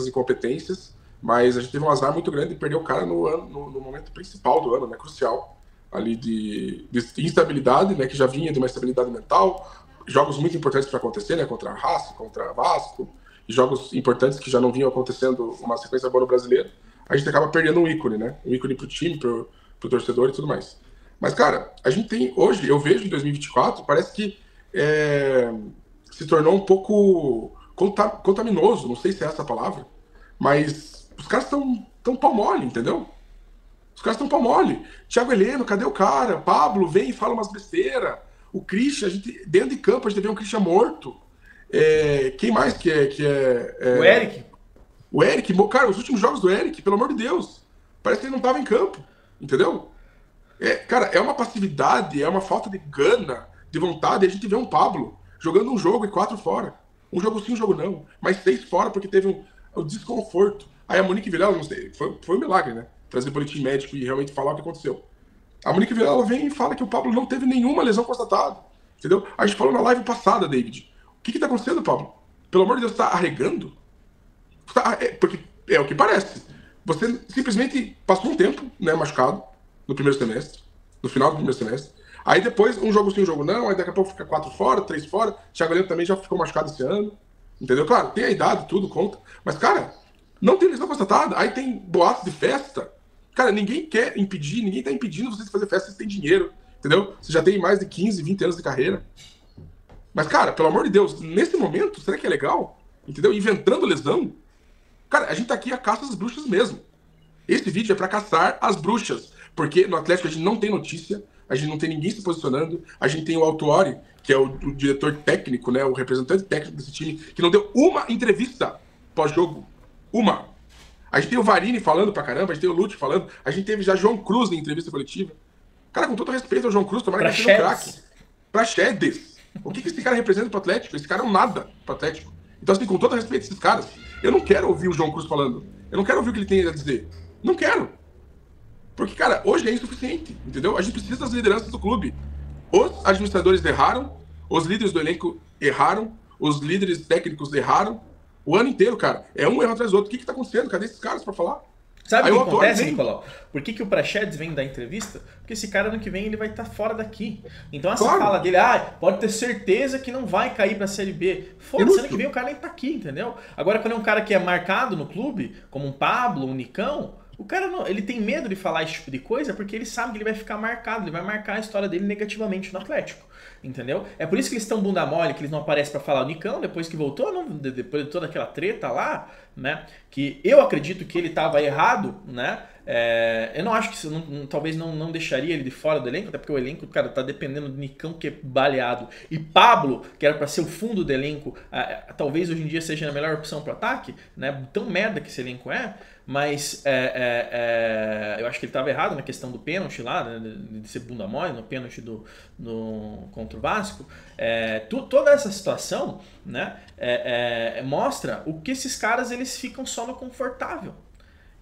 incompetências, mas a gente teve um azar muito grande de perder o cara no momento principal do ano, né, crucial, ali de instabilidade, né, que já vinha de uma estabilidade mental, jogos muito importantes para acontecer, né, contra a Racing, contra Vasco, e jogos importantes que já não vinham acontecendo uma sequência boa no Brasileiro, a gente acaba perdendo um ícone, né? Um ícone pro time, pro torcedor e tudo mais. Mas, cara, a gente tem, hoje, eu vejo em 2024, parece que se tornou um pouco contaminoso, não sei se é essa a palavra, mas os caras estão pau mole, entendeu? Os caras estão pau mole. Thiago Heleno, cadê o cara? Pablo vem e fala umas besteiras. O Christian, a gente, dentro de campo, a gente vê um Christian morto. Quem mais que é... O Eric. O Eric, cara, os últimos jogos do Eric, pelo amor de Deus, parece que ele não estava em campo, entendeu? Cara, é uma passividade, é uma falta de gana, de vontade. A gente vê um Pablo jogando um jogo e 4 fora. Um jogo sim, um jogo não. Mas 6 fora porque teve um desconforto. Aí a Monique Vilela, não sei, foi um milagre, né? Trazer boletim médico e realmente falar o que aconteceu. A Monique Vilela vem e fala que o Pablo não teve nenhuma lesão constatada, entendeu? A gente falou na live passada, David. O que tá acontecendo, Pablo? Pelo amor de Deus, tá arregando? Porque é o que parece. Você simplesmente passou um tempo, né, machucado no primeiro semestre, no final do primeiro semestre. Aí depois, um jogo sim, um jogo não. Aí daqui a pouco fica 4 fora, 3 fora. Thiago Heleno também já ficou machucado esse ano. Entendeu? Claro, tem a idade, tudo conta. Mas, cara, não tem lesão constatada. Aí tem boatos de festa. Cara, ninguém quer impedir, ninguém tá impedindo você de fazer festa se tem dinheiro. Entendeu? Você já tem mais de 15, 20 anos de carreira. Mas, cara, pelo amor de Deus, nesse momento, será que é legal? Entendeu? Inventando lesão. Cara, a gente tá aqui a caça às bruxas mesmo. Esse vídeo é pra caçar as bruxas. Porque no Atlético a gente não tem notícia, a gente não tem ninguém se posicionando, a gente tem o Autuori, que é o diretor técnico, né, o representante técnico desse time, que não deu uma entrevista pós-jogo. Uma. A gente tem o Varini falando pra caramba, a gente tem o Lute falando, a gente teve já João Cruz na entrevista coletiva. Cara, com todo respeito ao João Cruz, tomara que ele seja um craque. Praxedes. O que esse cara representa pro Atlético? Esse cara é um nada pro Atlético. Então, assim, com todo respeito a esses caras, eu não quero ouvir o João Cruz falando. Eu não quero ouvir o que ele tem a dizer. Não quero. Porque, cara, hoje é insuficiente, entendeu? A gente precisa das lideranças do clube. Os administradores erraram, os líderes do elenco erraram, os líderes técnicos erraram. O ano inteiro, cara. É um erro atrás do outro. O que tá acontecendo? Cadê esses caras pra falar? Sabe o que acontece, Nicolau? Por que o Praxedes vem dar entrevista? Porque esse cara ano que vem ele vai estar fora daqui. Então essa fala dele, pode ter certeza que não vai cair pra Série B. Foda-se, ano que vem o cara nem tá aqui, entendeu? Agora quando é um cara que é marcado no clube, como um Pablo, um Nicão, o cara não, ele tem medo de falar esse tipo de coisa porque ele sabe que ele vai ficar marcado, ele vai marcar a história dele negativamente no Atlético. Entendeu? É por isso que eles estão bunda mole, que eles não aparecem pra falar. O Nicão, depois que voltou, depois de toda aquela treta lá, né? Que eu acredito que ele tava errado, né? Eu não acho que talvez não deixaria ele de fora do elenco, até porque o elenco, cara, tá dependendo do Nicão, que é baleado, e Pablo, que era pra ser o fundo do elenco, talvez hoje em dia seja a melhor opção pro ataque, né? Tão merda que esse elenco é. Mas eu acho que ele estava errado na questão do pênalti lá, né, de ser bunda mole no pênalti contra o Vasco. Toda essa situação, né, mostra o que esses caras eles ficam só no confortável.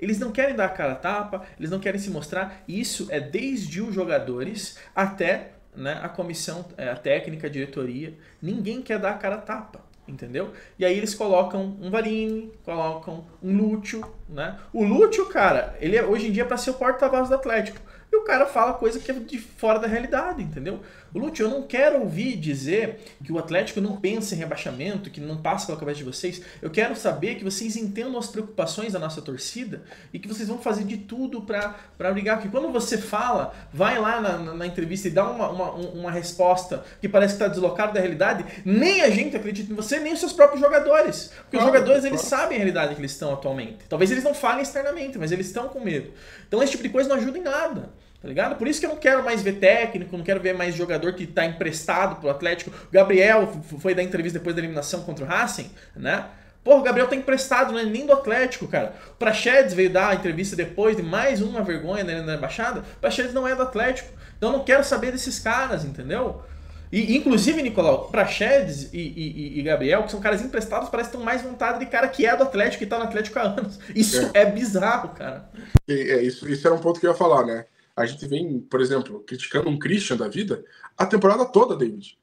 Eles não querem dar a cara a tapa, eles não querem se mostrar. E isso é desde os jogadores até, né, a comissão, a técnica, a diretoria. Ninguém quer dar a cara a tapa. Entendeu? E aí eles colocam um Varini, colocam um Lúcio, né? O Lúcio, cara, ele hoje em dia é pra ser o porta-voz do Atlético. E o cara fala coisa que é de fora da realidade, entendeu? O Lúcio, eu não quero ouvir dizer que o Atlético não pensa em rebaixamento, que não passa pela cabeça de vocês. Eu quero saber que vocês entendam as preocupações da nossa torcida e que vocês vão fazer de tudo pra brigar. Porque quando você fala, vai lá na entrevista e dá uma resposta que parece que tá deslocada da realidade, nem a gente acredita em você, nem os seus próprios jogadores. Porque os jogadores, eles sabem a realidade que eles estão atualmente. Talvez eles não falem externamente, mas eles estão com medo. Então esse tipo de coisa não ajuda em nada. Tá ligado? Por isso que eu não quero mais ver técnico, não quero ver mais jogador que tá emprestado pro Atlético. O Gabriel foi dar entrevista depois da eliminação contra o Racing, né? Porra, o Gabriel tá emprestado, não é nem do Atlético, cara. O Praxedes veio dar a entrevista depois de mais uma vergonha na Baixada. O Praxedes não é do Atlético. Então eu não quero saber desses caras, entendeu? E, inclusive, Nicolau, Praxedes e Gabriel, que são caras emprestados, parece que estão mais vontade de cara que é do Atlético e tá no Atlético há anos. Isso é bizarro, cara. Isso era um ponto que eu ia falar, né? A gente vem, por exemplo, criticando um Christian da vida a temporada toda, David.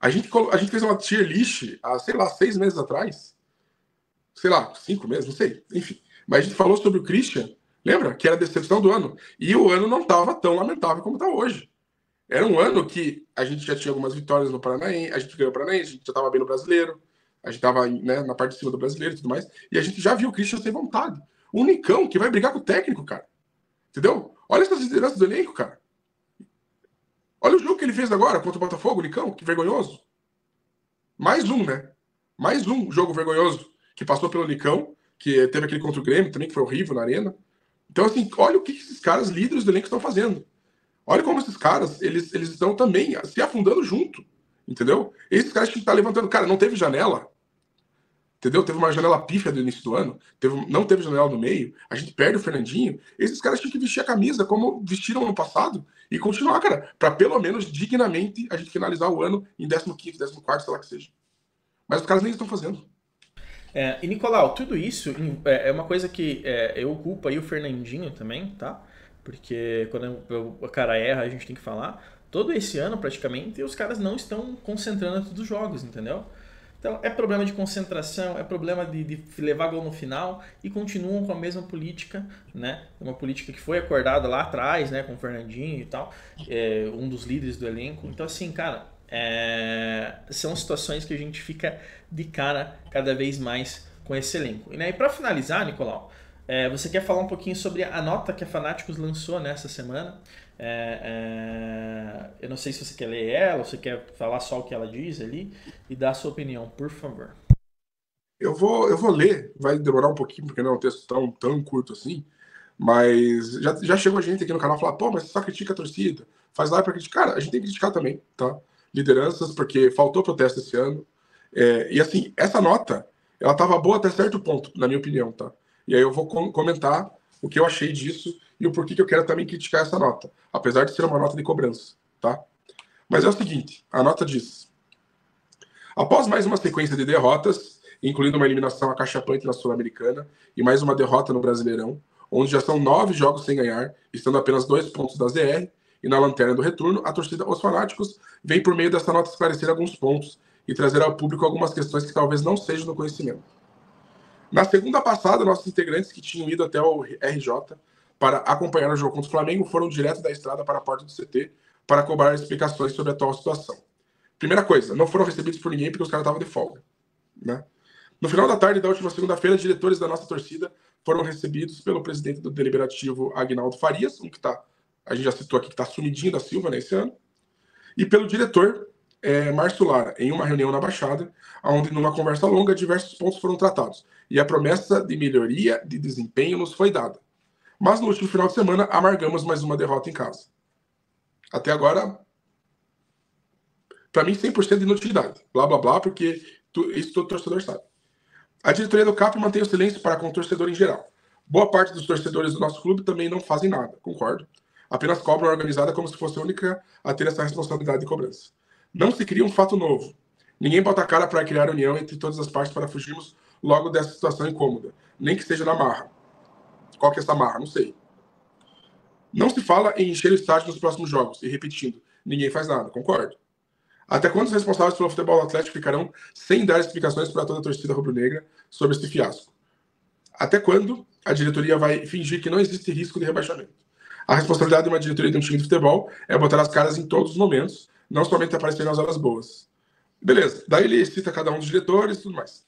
A gente fez uma tier list há, sei lá, 6 meses atrás. Sei lá, 5 meses, não sei. Enfim. Mas a gente falou sobre o Christian, lembra? Que era a decepção do ano. E o ano não estava tão lamentável como está hoje. Era um ano que a gente já tinha algumas vitórias no Paranaense, a gente ganhou o Paranaense, a gente já estava bem no Brasileiro, a gente estava, né, na parte de cima do Brasileiro e tudo mais, e a gente já viu o Christian sem vontade. O Nicão, que vai brigar com o técnico, cara. Entendeu? Olha essas lideranças do elenco, cara. Olha o jogo que ele fez agora contra o Botafogo, o Nicão, que vergonhoso. Mais um, né? Mais um jogo vergonhoso que passou pelo Nicão, que teve aquele contra o Grêmio também, que foi horrível na arena. Então, assim, olha o que esses caras, líderes do elenco, estão fazendo. Olha como esses caras, eles estão também se afundando junto, entendeu? Esses caras que estão levantando... Cara, não teve janela, entendeu? Teve uma janela pífia do início do ano, não teve janela no meio, a gente perde o Fernandinho. Esses caras tinham que vestir a camisa como vestiram no passado e continuar, cara, para pelo menos dignamente a gente finalizar o ano em 15º, 14º, sei lá que seja. Mas os caras nem estão fazendo. E Nicolau, tudo isso é uma coisa que eu culpo aí o Fernandinho também, tá? Porque quando o cara erra, a gente tem que falar. Todo esse ano, praticamente, os caras não estão concentrando em todos os jogos, entendeu? Então, é problema de concentração, é problema de levar gol no final e continuam com a mesma política, né? Uma política que foi acordada lá atrás, né? Com o Fernandinho e tal, um dos líderes do elenco. Então, assim, cara, são situações que a gente fica de cara cada vez mais com esse elenco. E para finalizar, Nicolau, você quer falar um pouquinho sobre a nota que a Fanáticos lançou nessa semana? Eu não sei se você quer ler ela ou você quer falar só o que ela diz ali e dar a sua opinião, por favor. Eu vou ler, vai demorar um pouquinho porque não é um texto tão curto assim, mas já chegou a gente aqui no canal falar, pô, mas você só critica a torcida, faz lá para criticar. Cara, a gente tem que criticar também, tá? Lideranças, porque faltou protesto esse ano. E assim, essa nota, ela estava boa até certo ponto, na minha opinião, tá? E aí eu vou comentar o que eu achei disso e o porquê que eu quero também criticar essa nota, apesar de ser uma nota de cobrança, tá? Mas é o seguinte, a nota diz: após mais uma sequência de derrotas, incluindo uma eliminação acachapante na Sul-Americana e mais uma derrota no Brasileirão, onde já são 9 jogos sem ganhar, estando apenas 2 pontos da ZR, e na lanterna do retorno, a torcida Os Fanáticos vem por meio dessa nota esclarecer alguns pontos e trazer ao público algumas questões que talvez não sejam do conhecimento. Na segunda passada, nossos integrantes que tinham ido até o RJ para acompanhar o jogo contra o Flamengo foram direto da estrada para a porta do CT para cobrar explicações sobre a atual situação. Primeira coisa, não foram recebidos por ninguém porque os caras estavam de folga, né? No final da tarde da última segunda-feira, diretores da nossa torcida foram recebidos pelo presidente do Deliberativo, Agnaldo Farias, um que a gente já citou aqui, que está sumidinho da Silva nesse ano, e pelo diretor Márcio Lara, em uma reunião na Baixada, onde, numa conversa longa, diversos pontos foram tratados, e a promessa de melhoria de desempenho nos foi dada. Mas no último final de semana, amargamos mais uma derrota em casa. Até agora, para mim, 100% de inutilidade. Blá, blá, blá, porque isso todo torcedor sabe. A diretoria do CAP mantém o silêncio para com o torcedor em geral. Boa parte dos torcedores do nosso clube também não fazem nada, concordo. Apenas cobram a organizada como se fosse a única a ter essa responsabilidade de cobrança. Não se cria um fato novo. Ninguém bota a cara para criar união entre todas as partes para fugirmos logo dessa situação incômoda, nem que seja na marra. Qual que é essa marra? Não sei. Não se fala em encher o estádio nos próximos jogos, e repetindo, ninguém faz nada, concordo. Até quando os responsáveis pelo futebol atlético ficarão sem dar explicações para toda a torcida rubro-negra sobre este fiasco? Até quando a diretoria vai fingir que não existe risco de rebaixamento? A responsabilidade de uma diretoria de um time de futebol é botar as caras em todos os momentos, não somente aparecer nas horas boas. Beleza, daí ele cita cada um dos diretores e tudo mais.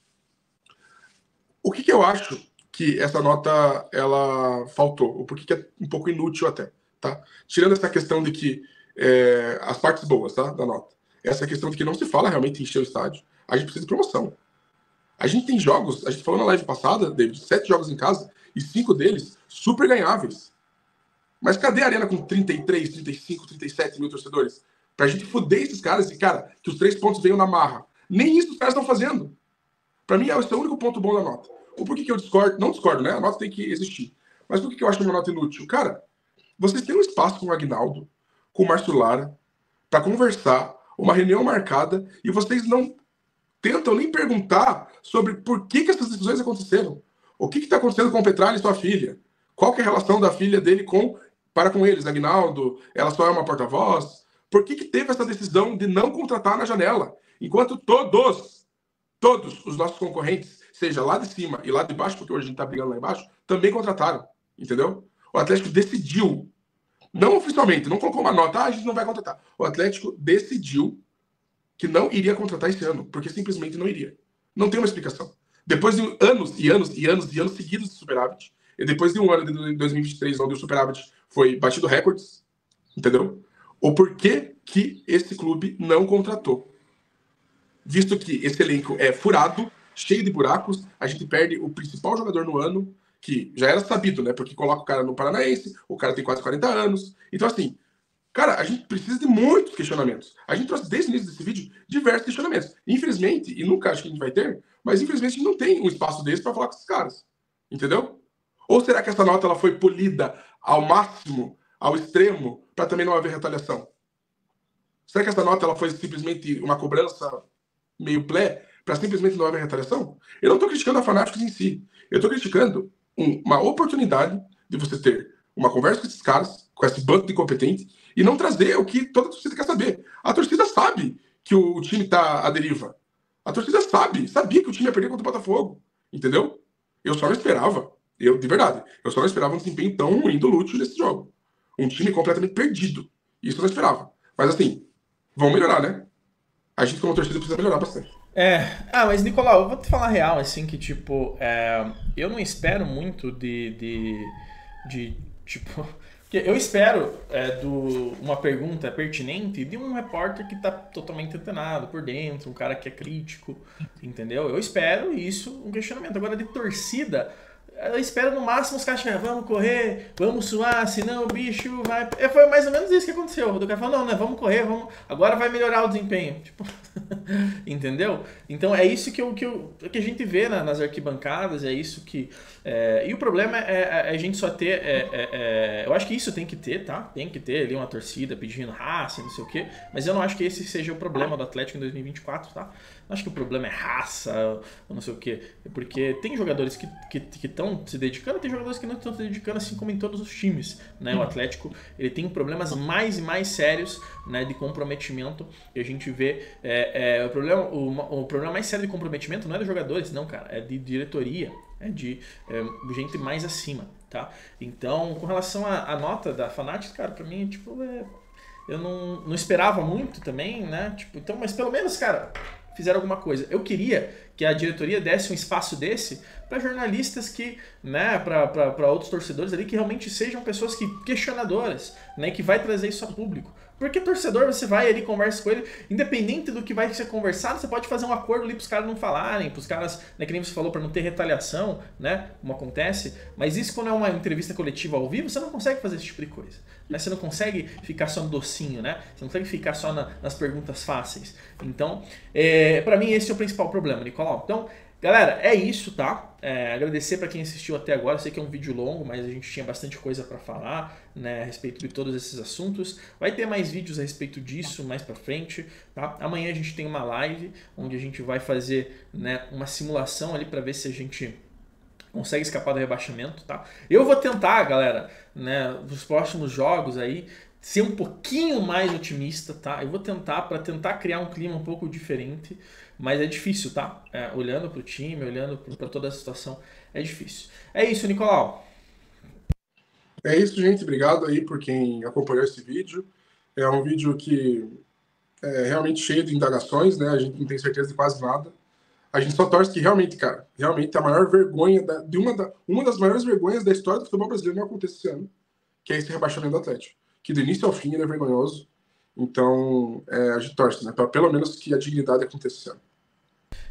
O que eu acho que essa nota ela faltou, ou por que é um pouco inútil até, tá? Tirando essa questão de que as partes boas, tá, da nota. Essa questão de que não se fala realmente em encher o estádio. A gente precisa de promoção. A gente tem jogos, a gente falou na live passada, David, 7 jogos em casa e 5 deles super ganháveis. Mas cadê a arena com 33, 35, 37 mil torcedores? Pra gente foder esses caras e, cara, que os 3 pontos venham na marra. Nem isso os caras estão fazendo. Pra mim, esse é o único ponto bom da nota. Ou por que eu discordo? Não discordo, né? A nota tem que existir. Mas por que eu acho uma nota inútil? Cara, vocês têm um espaço com o Agnaldo, com o Márcio Lara, pra conversar, uma reunião marcada, e vocês não tentam nem perguntar sobre por que essas decisões aconteceram. O que está acontecendo com o Petralha e sua filha? Qual que é a relação da filha dele para com eles? Agnaldo, ela só é uma porta-voz? Por que teve essa decisão de não contratar na janela? Enquanto todos os nossos concorrentes, seja lá de cima e lá de baixo, porque hoje a gente está brigando lá embaixo, também contrataram. Entendeu? O Atlético decidiu, não oficialmente, não colocou uma nota, a gente não vai contratar. O Atlético decidiu que não iria contratar esse ano, porque simplesmente não iria. Não tem uma explicação. Depois de anos e anos e anos e anos seguidos de superávit, e depois de um ano de 2023, onde o superávit foi batido recordes, entendeu? O porquê que esse clube não contratou? Visto que esse elenco é furado, cheio de buracos, a gente perde o principal jogador no ano, que já era sabido, né? Porque coloca o cara no Paranaense, o cara tem quase 40 anos. Então, assim, cara, a gente precisa de muitos questionamentos. A gente trouxe desde o início desse vídeo diversos questionamentos. Infelizmente, e nunca acho que a gente vai ter, mas infelizmente a gente não tem um espaço desse para falar com esses caras. Entendeu? Ou será que essa nota ela foi polida ao máximo, ao extremo, para também não haver retaliação? Será que essa nota ela foi simplesmente uma cobrança meio plé, para simplesmente não haver retaliação? Eu não estou criticando a Fanáticos em si. Eu estou criticando uma oportunidade de você ter uma conversa com esses caras, com esse bando de incompetentes, e não trazer o que toda a torcida quer saber. A torcida sabe que o time está à deriva. A torcida sabia que o time ia perder contra o Botafogo. Entendeu? Eu só não esperava, de verdade, eu só não esperava um desempenho tão ruim do Lúcio nesse jogo. Um time completamente perdido. Isso eu não esperava. Mas assim, vão melhorar, né? A gente como torcida precisa melhorar bastante. Mas Nicolau, eu vou te falar a real, assim, que tipo, eu não espero muito tipo, porque eu espero uma pergunta pertinente de um repórter que tá totalmente antenado por dentro, um cara que é crítico, entendeu? Eu espero isso, um questionamento. Agora, de torcida, eu espero no máximo os caras chegarem, vamos correr, vamos suar, senão o bicho vai... Foi mais ou menos isso que aconteceu. O cara falou, não, né, vamos correr, agora vai melhorar o desempenho. Tipo, Entendeu? Então é isso que a gente vê nas arquibancadas, é isso que... e o problema é a gente só ter... eu acho que isso tem que ter, tá? Tem que ter ali uma torcida pedindo raça, não sei o quê, mas eu não acho que esse seja o problema do Atlético em 2024, tá? Não acho que o problema é raça, ou não sei o quê, porque tem jogadores que estão se dedicando, tem jogadores que não estão se dedicando, assim como em todos os times, né? O Atlético, ele tem problemas mais e mais sérios, né, de comprometimento, e a gente vê o problema mais sério de comprometimento não é dos jogadores, não, cara, é de diretoria, é de gente mais acima, tá? Então, com relação à nota da Fanatics, cara, pra mim, tipo, eu não esperava muito também, né? Tipo, então, mas pelo menos, cara, fizeram alguma coisa. Eu queria que a diretoria desse um espaço desse para jornalistas que, né, para outros torcedores ali que realmente sejam pessoas questionadoras, né, que vai trazer isso a público. Porque torcedor, você vai ali, conversa com ele, independente do que vai ser conversado, você pode fazer um acordo ali pros caras não falarem, pros caras, né, que nem você falou, para não ter retaliação, né, como acontece, mas isso quando é uma entrevista coletiva ao vivo, você não consegue fazer esse tipo de coisa, né, você não consegue ficar só no docinho, né, você não consegue ficar só nas perguntas fáceis. Então, para mim esse é o principal problema, Nicolau. Então, galera, é isso, tá? Agradecer para quem assistiu até agora. Eu sei que é um vídeo longo, mas a gente tinha bastante coisa para falar, né, a respeito de todos esses assuntos. Vai ter mais vídeos a respeito disso mais para frente, tá? Amanhã a gente tem uma live onde a gente vai fazer, né, uma simulação ali para ver se a gente consegue escapar do rebaixamento, tá? Eu vou tentar, galera, né, nos próximos jogos aí, ser um pouquinho mais otimista, tá? Eu vou tentar, para tentar criar um clima um pouco diferente, mas é difícil, tá? Olhando para o time, olhando para toda a situação, é difícil. É isso, Nicolau. É isso, gente. Obrigado aí por quem acompanhou esse vídeo. É um vídeo que é realmente cheio de indagações, né? A gente não tem certeza de quase nada. A gente só torce que realmente, cara, realmente a maior vergonha, uma das maiores vergonhas da história do futebol brasileiro não aconteça esse ano, que é esse rebaixamento do Atlético. Que do início ao fim ele é vergonhoso. Então, a gente torce, né? Para pelo menos que a dignidade aconteça esse ano.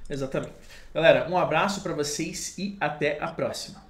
Exatamente. Galera, um abraço para vocês e até a próxima.